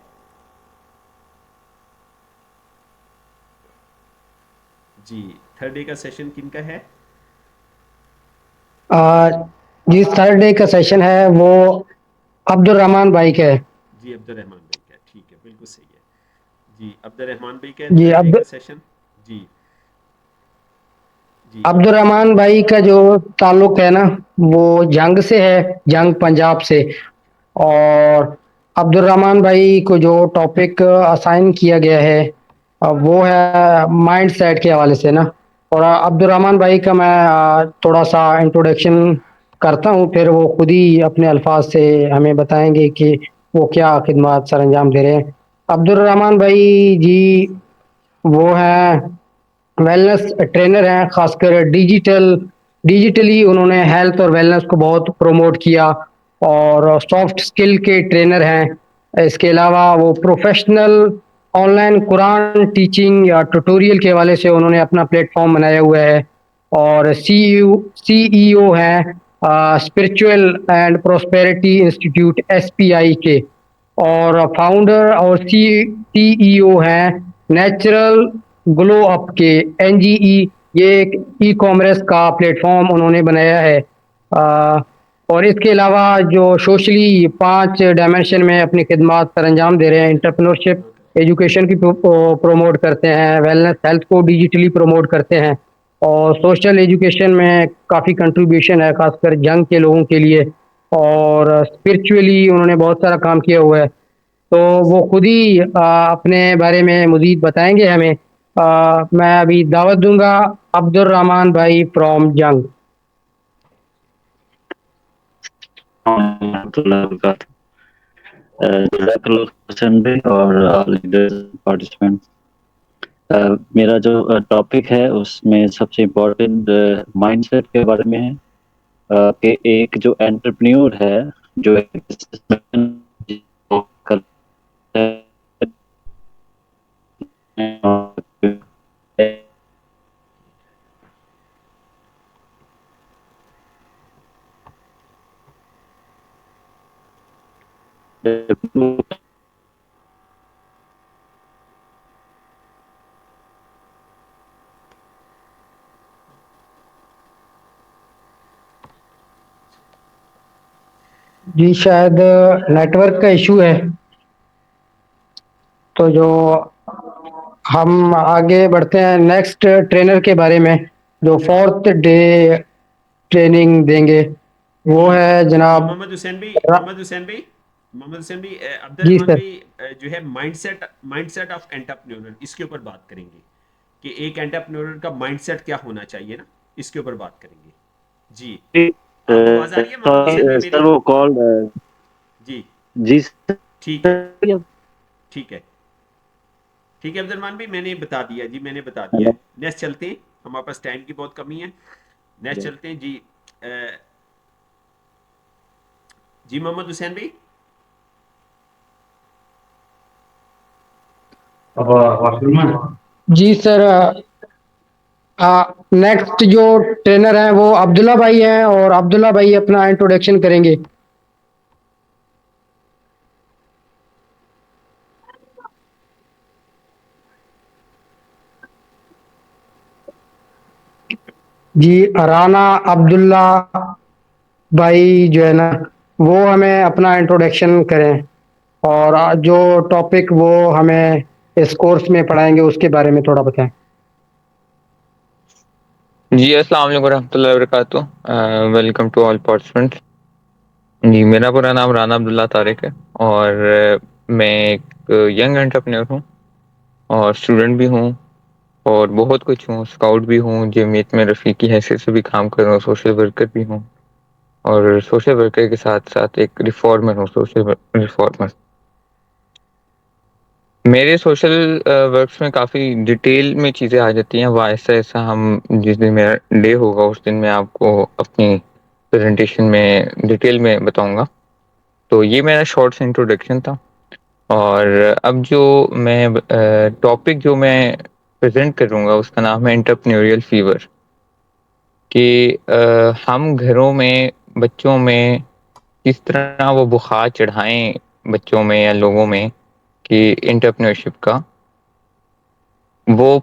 جی تھرڈ ڈے کا سیشن کن کا ہے؟ جی تھرڈ ڈے کا سیشن ہے وہ عبد الرحمان بھائی کا ہے۔ جی عبد الرحمان بھائی کا، ٹھیک ہے بالکل صحیح ہے۔ جی عبد الرحمان بھائی کا جی تھرڈ ڈے کا سیشن۔ جی جی عبد الرحمان بھائی کا جو تعلق ہے نا وہ جنگ سے ہے، جنگ پنجاب سے۔ اور عبد الرحمان بھائی کو جو ٹاپک اسائن کیا گیا ہے وہ ہے مائنڈ سیٹ کے حوالے سے نا۔ اور عبد الرحمان بھائی کا میں تھوڑا سا انٹروڈکشن کرتا ہوں، پھر وہ خود ہی اپنے الفاظ سے ہمیں بتائیں گے کہ وہ کیا خدمات سر انجام دے رہے ہیں۔ عبد الرحمان بھائی جی وہ ہیں ویلنس ٹرینر ہیں، خاص کر ڈیجیٹلی انہوں نے ہیلتھ اور ویلنس کو بہت پروموٹ کیا، اور سافٹ اسکل کے ٹرینر ہیں۔ اس کے علاوہ وہ professional on line Quran teaching یا ٹوٹوریل کے حوالے سے انہوں نے اپنا پلیٹ فارم بنایا ہوا ہے، اور سی ای او ہیں spiritual and prosperity institute SPI کے، اور فاؤنڈر اور سی ای او ہیں نیچرل گلو اپ کے NGE۔ یہ ایک ای کامرس کا پلیٹ فارم انہوں نے بنایا ہے۔ اور اس کے علاوہ جو سوشلی 5 ڈائمینشن میں اپنی خدمات سر انجام دے رہے ہیں، انٹرپرینورشپ ایجوکیشن کی پروموٹ کرتے ہیں، ویلنس ہیلتھ کو ڈیجیٹلی پروموٹ کرتے ہیں، اور سوشل ایجوکیشن میں کافی کنٹریبیوشن ہے خاص کر جنگ کے لوگوں کے لیے، اور اسپرچولی انہوں نے بہت سارا کام کیا ہوا ہے۔ تو وہ خود ہی اپنے بارے میں مزید بتائیں گے ہمیں۔ میں ابھی دعوت دوں گا عبد الرحمان بھائی فرام جنگ۔ ورحمۃ اللہ وبرکاتہ۔ جزاک اللہ حسین بھائی اور پارٹیسپینٹ۔ میرا جو ٹاپک ہے اس میں سب سے امپورٹنٹ مائنڈ سیٹ کے بارے میں ہے، کہ ایک جو انٹرپرینور ہے جو جی شاید نیٹورک کا ایشو ہے، تو جو ہم آگے بڑھتے ہیں نیکسٹ ٹرینر کے بارے میں جو فورتھ ڈے ٹریننگ دیں گے، وہ ہے جناب محمد حسین بھی، محمد حسین بھی، محمد حسین بھی، عبد جی الرحمان سر۔ بھی جو ہے مائنڈ سیٹ آف انٹرپرینور، اس کے اوپر بات کریں گے کہ ایک انٹرپرینور کا مائنڈ سیٹ کیا ہونا چاہیے نا، اس کے اوپر بات کریں گے۔ جی آپ کو آواز آ رہی ہے محمد حسین بھی میری؟ سر وہ کال جی جی ٹھیک ہے ٹھیک ہے ٹھیک ہے عبد الرحمان بھی، میں نے بتا دیا، جی میں نے بتا دیا ہے۔ نیکسٹ چلتے ہیں، ہمارے پاس ٹائم کی بہت کمی ہے۔ نیکسٹ چلتے ہیں جی جی محمد حسین بھائی. جی سر. نیکسٹ جو ٹرینر ہیں وہ عبداللہ بھائی ہیں اور عبداللہ بھائی اپنا انٹروڈکشن کریں گے. جی رانا عبداللہ بھائی جو ہے نا وہ ہمیں اپنا انٹروڈکشن کریں اور جو ٹاپک وہ ہمیں اس کورس میں پڑھائیں گے اس کے بارے میں تھوڑا بتائیں. جی السلام علیکم ورحمۃ اللہ وبرکاتہ. Welcome to all participants. جی میرا پورا نام رانا عبداللہ طارق ہے اور میں ایک ینگ انٹرپرینور ہوں اور اسٹوڈنٹ بھی ہوں اور بہت کچھ ہوں. اسکاؤٹ بھی ہوں، جمعیت میں رفیق کی حیثیت سے بھی کام کر رہا ہوں، سوشل ورکر بھی ہوں اور سوشل ورکر کے ساتھ ساتھ ایک ریفارمر ہوں، سوشل ریفارمر. میرے سوشل ورکس میں کافی ڈیٹیل میں چیزیں آ جاتی ہیں. وہ ایسا ایسا ہم جس دن میرا ڈے ہوگا اس دن میں آپ کو اپنی پریزنٹیشن میں ڈیٹیل میں بتاؤں گا. تو یہ میرا شارٹ سے انٹروڈکشن تھا. اور اب جو میں ٹاپک جو میں پریزنٹ کروں گا اس کا نام ہے انٹرپرینیوریل فیور. کہ ہم گھروں میں بچوں میں کس طرح وہ بخار چڑھائیں بچوں میں یا لوگوں میں کہ انٹرپرینورشپ کا وہ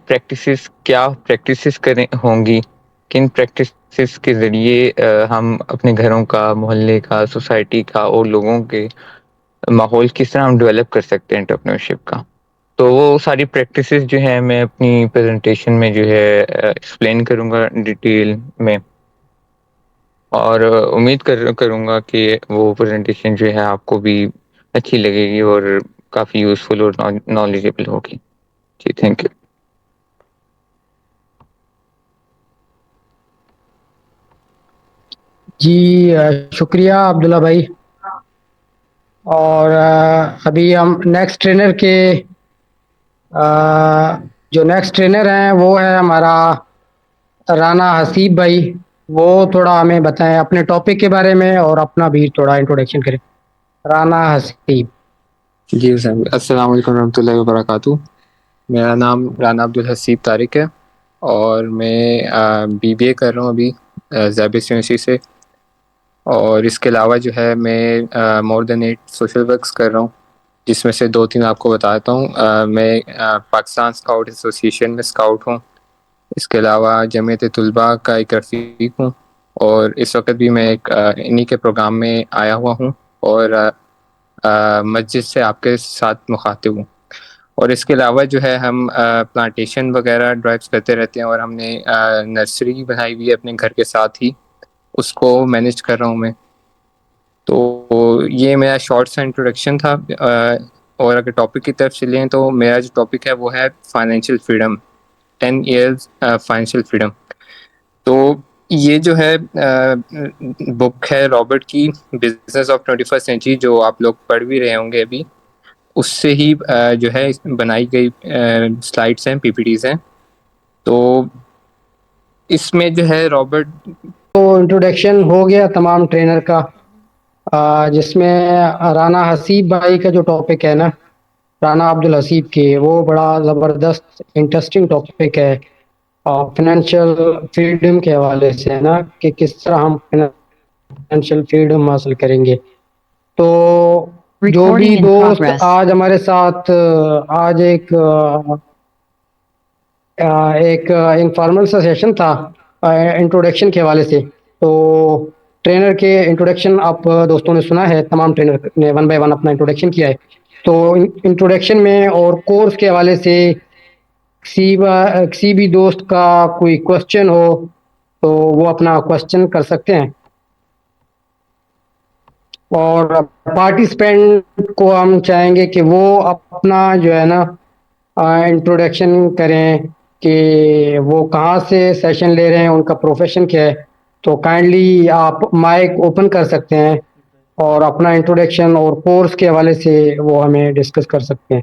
کیا پریکٹسز کریں ہوں گی، کن پریکٹسز کے ذریعے ہم اپنے گھروں کا، محلے کا، سوسائٹی کا اور لوگوں کے ماحول کس طرح ہم ڈیولپ کر سکتے ہیں انٹرپرینورشپ کا. تو وہ ساری پریکٹسز جو ہیں میں اپنی پریزنٹیشن میں جو ہے ایکسپلین کروں گا ڈیٹیل میں اور امید کروں گا کہ وہ پریزنٹیشن جو ہے آپ کو بھی اچھی لگے گی اور کافی یوزفل اور نالجیبل ہوگی. جی تھینک یو. جی شکریہ عبداللہ بھائی. اور ابھی ہم نیکسٹ ٹرینر کے جو نیکسٹ ٹرینر ہیں وہ ہے ہمارا رانا حسیب بھائی. وہ تھوڑا ہمیں بتائیں اپنے ٹاپک کے بارے میں اور اپنا بھی تھوڑا انٹروڈکشن کریں. رانا حسیب. جی السلام علیکم ورحمۃ اللہ وبرکاتہ. میرا نام رانا عبدالحسیب طارق ہے اور میں BBA کر رہا ہوں ابھی زیبس یونیورسٹی سے. اور اس کے علاوہ جو ہے میں مور دین 8 سوشل ورکس کر رہا ہوں، جس میں سے 2-3 آپ کو بتاتا ہوں. میں پاکستان اسکاؤٹ ایسوسی ایشن میں اسکاؤٹ ہوں. اس کے علاوہ جمعیت طلباء کا ایک رفیق ہوں اور اس وقت بھی میں ایک انہی کے پروگرام میں آیا ہوا ہوں اور مسجد سے آپ کے ساتھ مخاطب ہوں. اور اس کے علاوہ جو ہے ہم پلانٹیشن وغیرہ ڈرائیوز کرتے رہتے ہیں اور ہم نے نرسری بنائی ہوئی ہے اپنے گھر کے ساتھ ہی، اس کو مینیج کر رہا ہوں میں. تو یہ میرا شارٹ سا انٹروڈکشن تھا. اور اگر ٹاپک کی طرف چلیں تو میرا جو ٹاپک ہے وہ ہے financial freedom, 10 years financial freedom. تو یہ جو ہے بک ہے رابرٹ کی، بزنس آف 21st سینچری، جو آپ لوگ پڑھ بھی رہے ہوں گے ابھی. اس سے ہی جو ہے بنائی گئی سلائڈس ہیں، PPTs ہیں. تو اس میں جو ہے رابرٹ تو انٹروڈکشن ہو گیا تمام ٹرینر کا، جس میں رانا حسیب بھائی کا جو ٹاپک ہے نا، رانا عبدالحسیب کے، وہ بڑا زبردست انٹرسٹنگ ٹاپک ہے فائنینشیل فریڈم کے حوالے سے، ہے نا، کہ کس طرح ہم فائنینشیل فریڈم حاصل کریں گے. تو جو بھی Recording in دوست progress. آج ہمارے ساتھ آج ایک انفارمل سا سیشن تھا انٹروڈکشن کے حوالے سے. تو ٹرینر کے انٹروڈکشن آپ دوستوں نے سنا ہے، تمام ٹرینر نے 1 بائی 1 اپنا انٹروڈکشن کیا ہے. تو انٹروڈکشن میں اور کورس کے حوالے سے کسی بھی دوست کا کوئی کوشچن ہو تو وہ اپنا کوشچن کر سکتے ہیں. اور پارٹیسپینٹ کو ہم چاہیں گے کہ وہ اپنا جو ہے نا انٹروڈکشن کریں کہ وہ کہاں سے سیشن لے رہے ہیں، ان کا پروفیشن کیا ہے. تو کائنڈلی آپ مائک اوپن کر سکتے ہیں اور اپنا انٹروڈکشن اور کورس کے حوالے سے وہ ہمیں ڈسکس کر سکتے ہیں.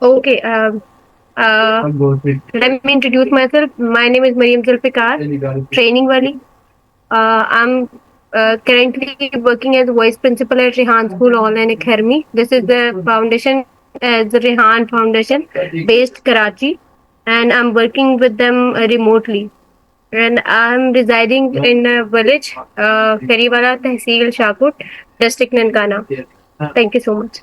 Okay. Let me introduce myself. My name is Mariam Zulfikar, training wali. I'm currently working as vice principal at Rehan School Online Academy. This is the foundation, the Rehan Foundation, based Karachi, and I'm working with them remotely. And I'm residing in a village, Kariwala Tehsil Shahput, district Nankana. Thank you so much.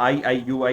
IIUI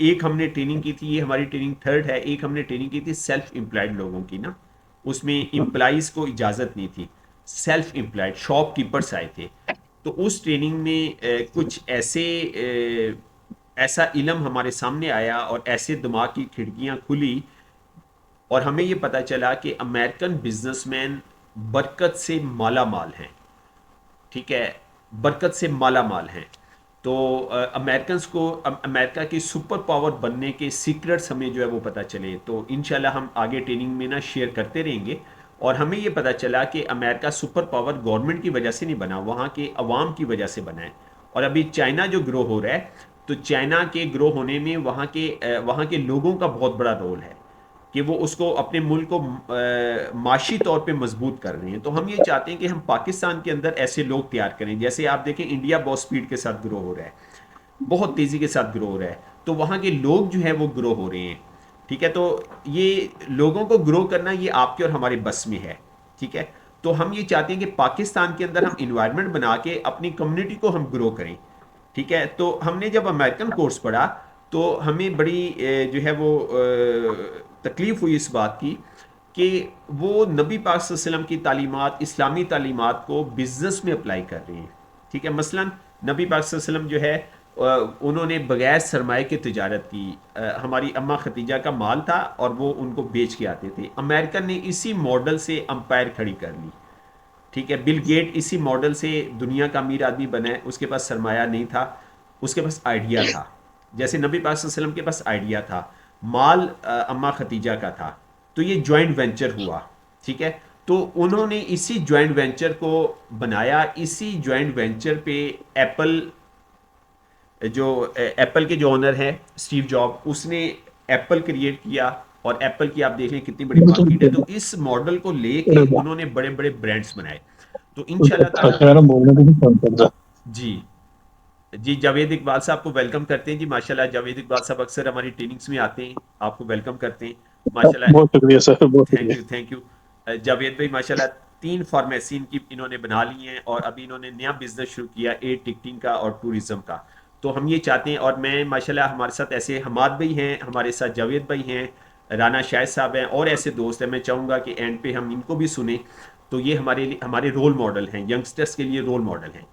ایک ہم نے training کی تھی, یہ ہماری training third ہے, ایک ہم نے ٹریننگ کی تھی سیلف امپلائڈ لوگوں کی نا, اس میں امپلائیز کو اجازت نہیں تھی, سیلف امپلائڈ شاپ کیپرس آئے تھے. تو اس ٹریننگ میں کچھ ایسا علم ہمارے سامنے آیا اور ایسے دماغ کی کھڑکیاں کھلی, اور ہمیں یہ پتہ چلا کہ امریکن بزنس مین برکت سے مالا مال ہیں, ٹھیک ہے, برکت سے مالا مال ہیں. تو امریکنز کو امریکہ کی سپر پاور بننے کے سیکرٹس ہمیں جو ہے وہ پتہ چلے. تو انشاءاللہ ہم آگے ٹریننگ میں نا شیئر کرتے رہیں گے. اور ہمیں یہ پتہ چلا کہ امریکہ سپر پاور گورنمنٹ کی وجہ سے نہیں بنا, وہاں کے عوام کی وجہ سے بنا ہے. اور ابھی چائنا جو گرو ہو رہا ہے, تو چائنا کے گرو ہونے میں وہاں کے لوگوں کا بہت بڑا رول ہے کہ وہ اس کو اپنے ملک کو معاشی طور پہ مضبوط کر رہے ہیں. تو ہم یہ چاہتے ہیں کہ ہم پاکستان کے اندر ایسے لوگ تیار کریں. جیسے آپ دیکھیں انڈیا بہت سپیڈ کے ساتھ گرو ہو رہا ہے, بہت تیزی کے ساتھ گرو ہو رہا ہے, تو وہاں کے لوگ جو ہیں وہ گرو ہو رہے ہیں, ٹھیک ہے. تو یہ لوگوں کو گرو کرنا یہ آپ کے اور ہمارے بس میں ہے, ٹھیک ہے. تو ہم یہ چاہتے ہیں کہ پاکستان کے اندر ہم انوائرمنٹ بنا کے اپنی کمیونٹی کو ہم گرو کریں, ٹھیک ہے. تو ہم نے جب امریکن کورس پڑھا تو ہمیں بڑی جو ہے وہ تکلیف ہوئی اس بات کی کہ وہ نبی پاک صلی اللہ علیہ وسلم کی تعلیمات, اسلامی تعلیمات کو بزنس میں اپلائی کر رہے ہیں, ٹھیک ہے. مثلا نبی پاک صلی اللہ علیہ وسلم جو ہے انہوں نے بغیر سرمایہ کی تجارت کی. ہماری اماں ختیجہ کا مال تھا اور وہ ان کو بیچ کے آتے تھے. امریکن نے اسی ماڈل سے امپائر کھڑی کر لی, ٹھیک ہے. بل گیٹ اسی ماڈل سے دنیا کا امیر آدمی بنا ہے. اس کے پاس سرمایہ نہیں تھا, اس کے پاس آئیڈیا تھا. جیسے نبی پاک صلی اللہ علیہ وسلم کے پاس آئیڈیا تھا, مال اماں ختیجہ کا تھا, تو یہ جوائنٹ وینچر ہوا, ٹھیک ہے. تو انہوں نے اسی جوائنٹ وینچر کو بنایا. اسی جوائنٹ وینچر پہ ایپل کے جو اونر ہیں اسٹیو جاب, اس نے ایپل کریٹ کیا, اور ایپل کی آپ دیکھ لیں کتنی بڑی مارکیٹ ہے. تو اس ماڈل کو لے کے انہوں نے بڑے بڑے برانڈز بنائے. تو انشاءاللہ تعالی جی جی جاوید اقبال صاحب کو ویلکم کرتے ہیں. جی ماشاءاللہ جاوید اقبال صاحب اکثر ہماری ٹریننگز میں آتے ہیں, آپ کو ویلکم کرتے ہیں ماشاءاللہ. بہت شکریہ سر, بہت تھینک شکریہ. You thank you. جاوید بھائی ماشاءاللہ 3 فارمیسی انہوں نے بنا لی ہیں, اور ابھی انہوں نے نیا بزنس شروع کیا ایئر ٹکٹنگ کا اور ٹوریزم کا. تو ہم یہ چاہتے ہیں, اور میں ماشاءاللہ ہمارے ساتھ ایسے حماد بھائی ہیں, ہمارے ساتھ جاوید بھائی ہیں, رانا شاہد صاحب ہیں, اور ایسے دوست ہیں. میں چاہوں گا کہ اینڈ پہ ہم ان کو بھی سنیں. تو یہ ہمارے رول ماڈل ہیں, ینگسٹرز کے لیے رول ماڈل ہیں,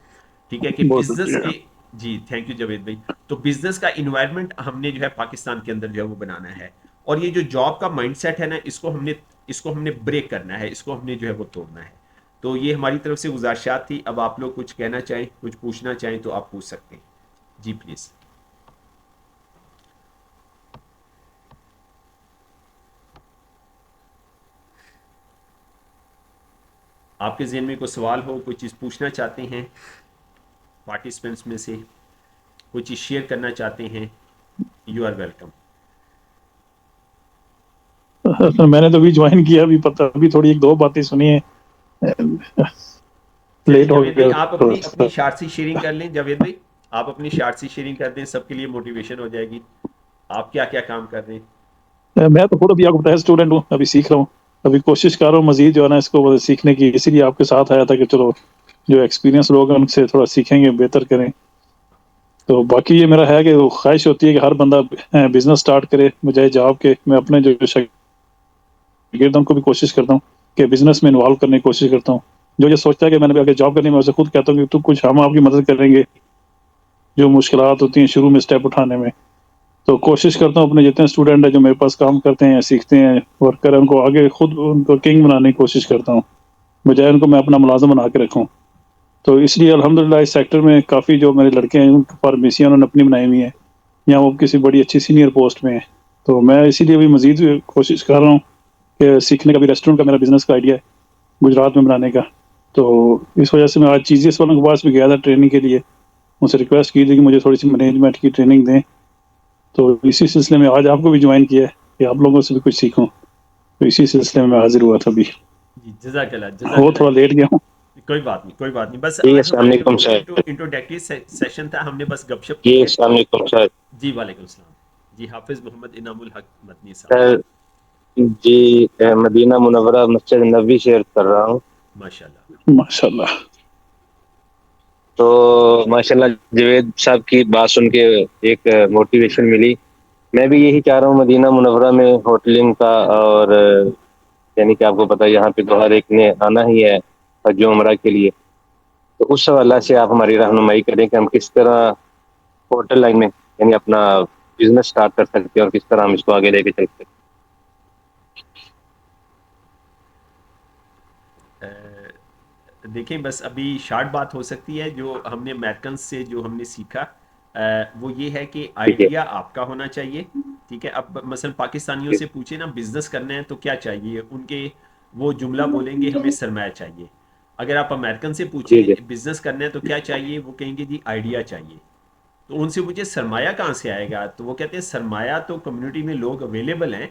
ٹھیک ہے. کہ بہت بزنس شکریہ. کے جی تھینک یو جاوید بھائی. تو بزنس کا انوائرمنٹ ہم نے جو ہے پاکستان کے اندر جو ہے وہ بنانا ہے, اور یہ جو جاب کا مائنڈ سیٹ ہے نا, اس کو ہم نے بریک کرنا ہے, اس کو ہم نے جو ہے وہ توڑنا ہے. تو یہ ہماری طرف سے گزارشات تھی. اب آپ لوگ کچھ کہنا چاہیں, کچھ پوچھنا چاہیں تو آپ پوچھ سکتے ہیں. جی پلیز. آپ کے ذہن میں کوئی سوال ہو, کوئی چیز پوچھنا چاہتے ہیں, پارٹیسپینٹس میں سے کوئی چیز شیئر کرنا چاہتے ہیں, یو آر ویلکم. سر میں نے تو ابھی جوائن کیا, ابھی پتہ ابھی تھوڑی 1-2 باتیں سنی ہیں, چلیے لیٹ ہو جاوید گیا بھائی آپ تھوڑا اپنی سا. شارٹ سی شیئرنگ کر لیں. جاوید بھائی آپ اپنی شارٹ سی شیئرنگ کر دیں, سب کے لیے موٹیویشن ہو جائے گی. آپ کیا کیا کام کر رہے ہیں؟ میں تو خود ابھی آپ کو بتایا اسٹوڈنٹ ہوں, ابھی سیکھ رہا ہوں, ابھی کوشش کر رہا ہوں مزید جو ہے نا اس کو سیکھنے کی. اسی لیے آپ کے ساتھ آیا تھا کہ چلو جو ایکسپیرینس لوگ ہیں ان سے تھوڑا سیکھیں گے, بہتر کریں. تو باقی یہ میرا ہے کہ خواہش ہوتی ہے کہ ہر بندہ بزنس سٹارٹ کرے بجائے جاب کے. میں اپنے جو شاگردوں کو بھی کوشش کرتا ہوں کہ بزنس میں انوالو کرنے کی کوشش کرتا ہوں. جو یہ سوچتا ہے کہ میں نے آگے جاب کرنی, میں اسے خود کہتا ہوں کہ تو کچھ ہم آپ کی مدد کریں گے جو مشکلات ہوتی ہیں شروع میں اسٹیپ اٹھانے میں. تو کوشش کرتا ہوں اپنے جتنے اسٹوڈنٹ ہیں جو میرے پاس کام کرتے ہیں, سیکھتے ہیں, ورکر ہیں, ان کو آگے خود ان کو کنگ بنانے کی کوشش کرتا ہوں بجائے ان کو میں اپنا ملازم بنا کے رکھوں. تو اس لیے الحمدللہ اس سیکٹر میں کافی جو میرے لڑکے ہیں ان کی فارمیسیاں انہوں نے اپنی بنائی ہوئی ہیں, یا وہ کسی بڑی اچھی سینئر پوسٹ میں ہیں. تو میں اسی لیے بھی مزید کوشش کر رہا ہوں کہ سیکھنے کا بھی. ریسٹورینٹ کا میرا بزنس کا آئیڈیا ہے گجرات میں بنانے کا. تو اس وجہ سے میں آج چیزیس والوں کے پاس بھی گیا تھا ٹریننگ کے لیے, ان سے ریکویسٹ کی تھی کہ مجھے تھوڑی سی مینجمنٹ کی ٹریننگ دیں. تو اسی سلسلے میں آج آپ کو بھی جوائن کیا ہے کہ آپ لوگوں سے بھی کچھ سیکھوں. تو اسی سلسلے میں حاضر ہوا تھا. ابھی جی جزاک اللہ. وہ تھوڑا لیٹ گیا ہوں. کوئی بات نہیں, کوئی بات نہیں. بس جی آج السلام ہماری جو علیکم سر. انٹروڈکٹری سیشن تھا, ہم نے بس گپ شپ جی کی ہے. السلام علیکم سر. جی وعلیکم السلام. جی حافظ محمد انعام الحق مدنی صاحب. سر جی مدینہ منورہ مسجد نبوی شیئر کر رہا ہوں. ماشاء اللہ. ماشاء اللہ. تو ماشاء اللہ جاوید صاحب کی بات سن کے ایک موٹیویشن ملی میں بھی یہی چاہ رہا ہوں مدینہ منورہ میں ہوٹلنگ کا، اور یعنی کہ آپ کو پتہ ہے یہاں پہ تو ہر ایک نے آنا ہی ہے حج و عمرہ کے لیے، تو اس حوالے سے آپ ہماری رہنمائی کریں کہ ہم کس طرح ہوٹل لائن میں یعنی اپنا بزنس سٹارٹ کر سکتے ہیں اور کس طرح ہم اس کو آگے لے کے چل سکتے ہیں۔ دیکھیں بس ابھی شارٹ بات ہو سکتی ہے، جو ہم نے امیرکنس سے جو ہم نے سیکھا وہ یہ ہے کہ ٹھیک ہے، آئیڈیا آپ کا ہونا چاہیے، ٹھیک ہے۔ اب مثلا پاکستانیوں سے پوچھیں نا بزنس کرنا ہے تو کیا چاہیے، ان کے وہ جملہ بولیں گے ہمیں سرمایہ چاہیے۔ اگر آپ امیرکن سے ٹھیک ہے، پوچھیں بزنس کرنا ہے تو کیا چاہیے، وہ کہیں گے جی آئیڈیا چاہیے۔ تو ان سے پوچھے سرمایہ کہاں سے آئے گا، تو وہ کہتے ہیں سرمایہ تو کمیونٹی میں لوگ اویلیبل ہیں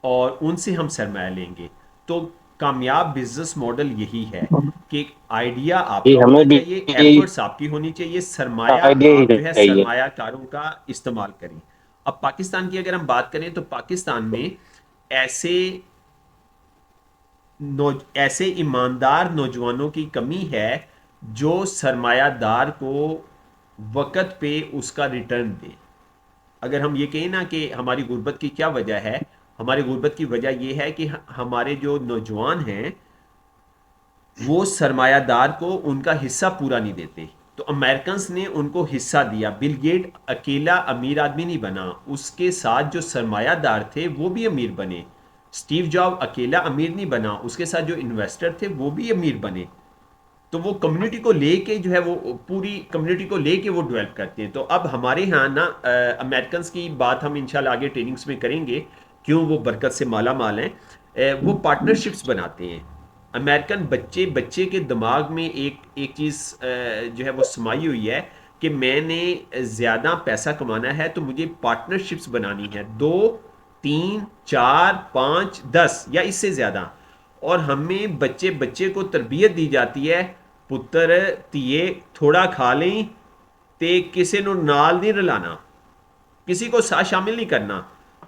اور ان سے ہم سرمایہ لیں گے۔ تو کامیاب بزنس ماڈل یہی ہے کہ آئیڈیا آپ جی کا ہمیں ہونا بھی چاہیے، ایفرٹس آپ کی ہونی چاہیے، سرمایہ آئیڈیا ہی آپ جو ہے چاہیے۔ سرمایہ کاروں کا استعمال کریں۔ اب پاکستان کی اگر ہم بات کریں تو پاکستان میں ایسے ایسے ایماندار نوجوانوں کی کمی ہے جو سرمایہ دار کو وقت پہ اس کا ریٹرن دے۔ اگر ہم یہ کہیں نا کہ ہماری غربت کی کیا وجہ ہے، ہماری غربت کی وجہ یہ ہے کہ ہمارے جو نوجوان ہیں وہ سرمایہ دار کو ان کا حصہ پورا نہیں دیتے۔ تو امریکنز نے ان کو حصہ دیا۔ بل گیٹ اکیلا امیر آدمی نہیں بنا، اس کے ساتھ جو سرمایہ دار تھے وہ بھی امیر بنے۔ سٹیو جاب اکیلا امیر نہیں بنا، اس کے ساتھ جو انویسٹر تھے وہ بھی امیر بنے۔ تو وہ کمیونٹی کو لے کے جو ہے وہ پوری کمیونٹی کو لے کے وہ ڈیولپ کرتے ہیں۔ تو اب ہمارے ہاں نا امریکنز کی بات ہم انشاءاللہ آگے ٹریننگز میں کریں گے، کیوں وہ برکت سے مالا مال ہیں۔ وہ پارٹنرشپس بناتے ہیں۔ امریکن بچے کے دماغ میں ایک چیز جو ہے وہ سمائی ہوئی ہے کہ میں نے زیادہ پیسہ کمانا ہے تو مجھے پارٹنرشپس بنانی ہے، 2 3 4 5 10 یا اس سے زیادہ۔ اور ہمیں بچے کو تربیت دی جاتی ہے، پتر تیے تھوڑا کھا لیں تے کسی نو نال نہیں رلانا، کسی کو ساتھ شامل نہیں کرنا،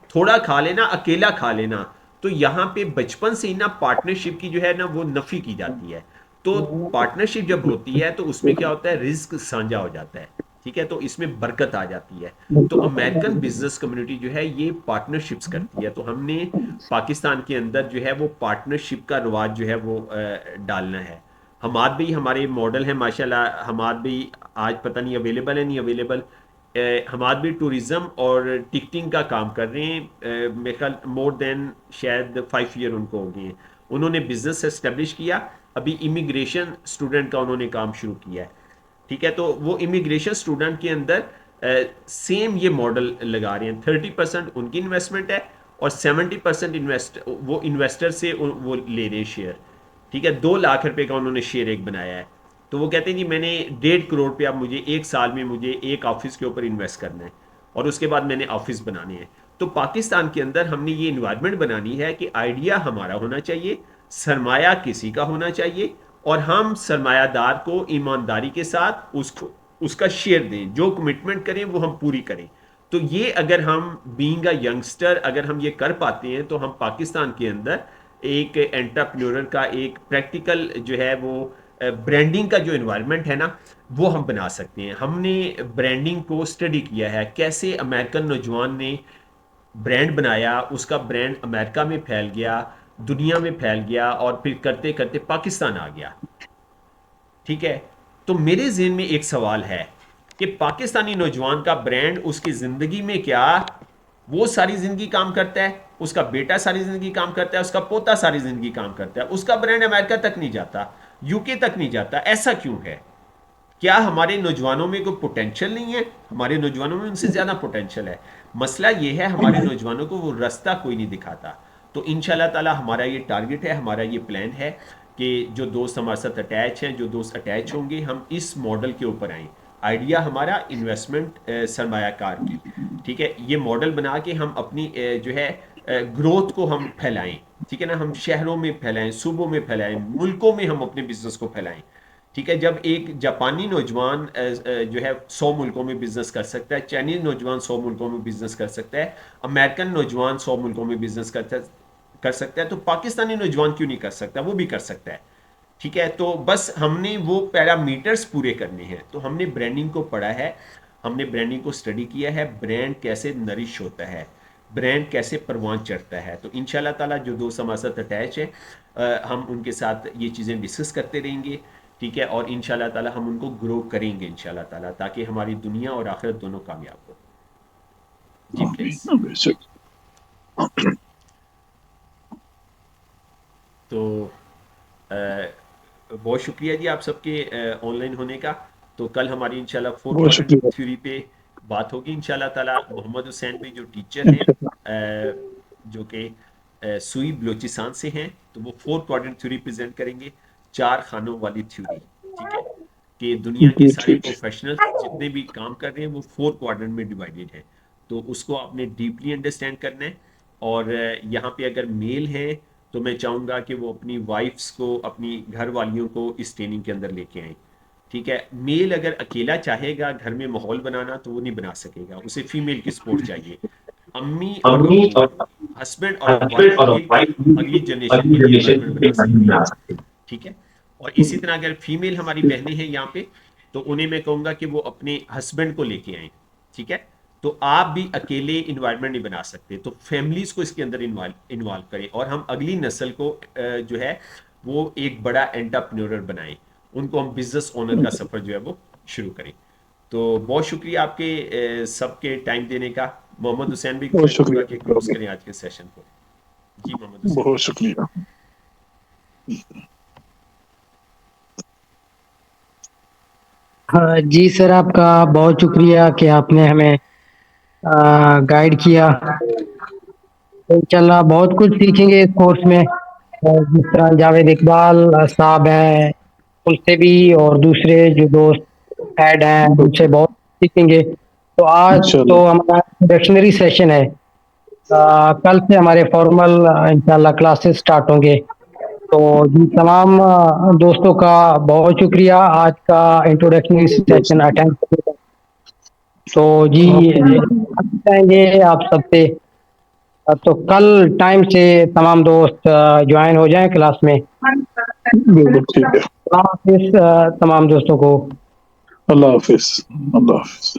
تھوڑا کھا لینا، اکیلا کھا لینا۔ تو یہاں پہ بچپن سے ہی نا پارٹنرشپ کی جو ہے نا وہ نفی کی جاتی ہے۔ تو پارٹنرشپ جب ہوتی ہے تو اس میں کیا ہوتا ہے، رزق سانجھا ہو جاتا ہے، ٹھیک ہے، تو اس میں برکت آ جاتی ہے۔ تو امریکن بزنس کمیونٹی جو ہے یہ پارٹنرشپس کرتی ہے۔ تو ہم نے پاکستان کے اندر جو ہے وہ پارٹنرشپ کا رواج جو ہے وہ ڈالنا ہے۔ حماد بھی ہمارے ماڈل ہیں ماشاءاللہ، حماد بھی آج پتہ نہیں اویلیبل ہے نہیں اویلیبل، حماد بھی ٹورزم اور ٹکٹنگ کا کام کر رہے ہیں، میرے خیال مور دین شاید 5 ایئر ان کو ہو گئے ہیں۔ انہوں نے بزنس اسٹیبلش کیا، ابھی امیگریشن اسٹوڈنٹ کا انہوں نے کام شروع کیا ہے، ٹھیک ہے۔ تو وہ امیگریشن اسٹوڈنٹ کے اندر سیم یہ ماڈل لگا رہے ہیں، 30% ان کی انویسٹمنٹ ہے اور 70% وہ انویسٹر سے وہ لے رہے ہیں شیئر، ٹھیک ہے۔ 2 لاکھ روپے کا انہوں نے شیئر ایک بنایا ہے۔ تو وہ کہتے ہیں جی میں نے 1.5 کروڑ پہ اب مجھے 1 سال میں مجھے ایک آفس کے اوپر انویسٹ کرنا ہے اور اس کے بعد میں نے آفس بنانے ہیں۔ تو پاکستان کے اندر ہم نے یہ انوائرمنٹ بنانی ہے کہ آئیڈیا ہمارا ہونا چاہیے، سرمایہ کسی کا ہونا چاہیے، اور ہم سرمایہ دار کو ایمانداری کے ساتھ اس کا شیئر دیں، جو کمٹمنٹ کریں وہ ہم پوری کریں۔ تو یہ اگر ہم بینگ اے ینگسٹر اگر ہم یہ کر پاتے ہیں تو ہم پاکستان کے اندر ایک انٹرپرینور کا ایک پریکٹیکل جو ہے وہ برانڈنگ کا جو انوائرمنٹ ہے نا وہ ہم بنا سکتے ہیں۔ ہم نے برانڈنگ کو اسٹڈی کیا ہے، کیسے امریکن نوجوان نے برانڈ بنایا، اس کا برانڈ امریکہ میں پھیل گیا، دنیا میں پھیل گیا، اور پھر کرتے کرتے پاکستان آ گیا، ٹھیک ہے۔ تو میرے ذہن میں ایک سوال ہے کہ پاکستانی نوجوان کا برانڈ اس کی زندگی میں کیا وہ ساری زندگی کام کرتا ہے، اس کا بیٹا ساری زندگی کام کرتا ہے، اس کا پوتا ساری زندگی کام کرتا ہے، اس کا برانڈ امریکہ تک نہیں جاتا، UK تک نہیں جاتا، ایسا کیوں ہے؟ کیا ہمارے نوجوانوں میں کوئی پوٹینشل نہیں ہے؟ ہمارے نوجوانوں میں ان سے زیادہ پوٹینشل ہے۔ مسئلہ یہ ہے ہمارے نوجوانوں کو وہ رستہ کوئی نہیں دکھاتا۔ تو انشاءاللہ تعالی ہمارا یہ ٹارگٹ ہے، ہمارا یہ پلان ہے کہ جو دوست ہمارے ساتھ اٹیچ ہیں، جو دوست اٹیچ ہوں گے، ہم اس ماڈل کے اوپر آئیں۔ آئیڈیا ہمارا انویسٹمنٹ سرمایہ کار کی، ٹھیک ہے، یہ ماڈل بنا کے ہم اپنی جو ہے گروتھ کو ہم پھیلائیں، ٹھیک ہے نا، ہم شہروں میں پھیلائیں، صوبوں میں پھیلائیں، ملکوں میں ہم اپنے بزنس کو پھیلائیں، ٹھیک ہے۔ جب ایک جاپانی نوجوان جو ہے 100 ملکوں میں بزنس کر سکتا ہے، چائنیز نوجوان 100 ملکوں میں بزنس کر سکتا ہے، امریکن نوجوان 100 ملکوں میں بزنس کر سکتا ہے، تو پاکستانی نوجوان کیوں نہیں کر سکتا؟ وہ بھی کر سکتا ہے، ٹھیک ہے۔ تو بس ہم نے وہ پیرامیٹرز پورے کرنے ہیں۔ تو ہم نے برانڈنگ کو پڑھا ہے، ہم نے برانڈنگ کو اسٹڈی کیا ہے، برانڈ کیسے نرش ہوتا ہے، برانڈ کیسے پروان چڑھتا ہے. تو انشاءاللہ تعالیٰ جو دوست ہمارے ساتھ اٹیچ ہے ہم ان کے ساتھ یہ چیزیں ڈسکس کرتے رہیں گے, ٹھیک ہے, اور انشاءاللہ تعالیٰ ہم ان کو گرو کریں گے انشاءاللہ تعالیٰ, تاکہ ہماری دنیا اور آخرت دونوں کامیاب ہو. جی پلیز. بے شک. تو بہت شکریہ جی آپ سب کے آن لائن ہونے کا. تو کل ہماری انشاءاللہ 4 بہت کوارٹر شکریہ. تھیوری پہ بات ہوگی انشاءاللہ تعالیٰ. محمد حسین بھی جو ٹیچر ہیں جو کہ سوئی بلوچستان سے ہیں, تو وہ 4 کوارٹر تھیوری پریزنٹ کریں گے, 4 خانوں والی تھیوری, ٹھیک ہے, کہ دنیا کے سارے پروفیشنل جتنے بھی کام کر رہے ہیں وہ 4 کوارٹر میں ڈیوائیڈڈ ہیں. تو اس کو آپ نے ڈیپلی انڈرسٹینڈ کرنا ہے. اور یہاں پہ اگر میل ہیں تو میں چاہوں گا کہ وہ اپنی وائفس کو, اپنی گھر والیوں کو اس ٹریننگ کے اندر لے کے آئیں, ٹھیک ہے. میل اگر اکیلا چاہے گا گھر میں ماحول بنانا تو وہ نہیں بنا سکے گا, اسے فیمیل کی سپورٹ چاہیے. امی اور ابو, ہسبینڈ اور وائف مل کے اگلی جنریشن کے لیے انوائرمنٹ بنا سکتے ہیں, ٹھیک ہے. اور اسی طرح اگر فیمیل ہماری بہنیں ہیں یہاں پہ تو انہیں میں کہوں گا کہ وہ اپنے ہسبینڈ کو لے کے آئیں, ٹھیک ہے. تو آپ بھی اکیلے انوائرمنٹ نہیں بنا سکتے, تو فیملیز کو اس کے اندر انوالو کریں, اور ہم اگلی نسل کو جو ہے وہ ایک بڑا انٹرپرینور بنائیں, ان کو ہم بزنس اونر کا سفر جو ہے وہ شروع کریں. تو بہت شکریہ آپ کے سب کے ٹائم دینے کا. محمد حسین بھی بہت میں کہوں گا شکریہ. کہ کلوز کریں آج کے سیشن کو. جی محمد حسین. بہت شکریہ. جی سر, آپ کا بہت شکریہ کہ آپ نے ہمیں گائیڈ کیا. انشاءاللہ بہت کچھ سیکھیں گے اس کورس میں. جس طرح جاوید اقبال صاحب ہیں ان سے بھی, اور دوسرے جو دوست ایڈ ہیں ان سے بہت سیکھیں گے. تو آج تو انشاءاللہ. ہمارا انٹروڈکشنری سیشن ہے, کل سے ہمارے فارمل انشاءاللہ کلاسز سٹارٹ ہوں گے. تو جی تمام دوستوں کا بہت شکریہ آج کا انٹروڈکشنری بہت سیشن شکریہ. اٹینڈ کرنے کا. تو جی آپ کو بھی چاہیں گے آپ سب سے, تو کل ٹائم سے تمام دوست جوائن ہو جائیں کلاس میں. بالکل ٹھیک ہے. اللہ حافظ تمام دوستوں کو. اللہ حافظ. اللہ حافظ.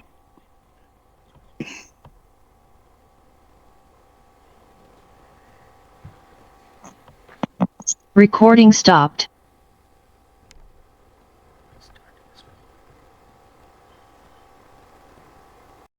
Recording stopped.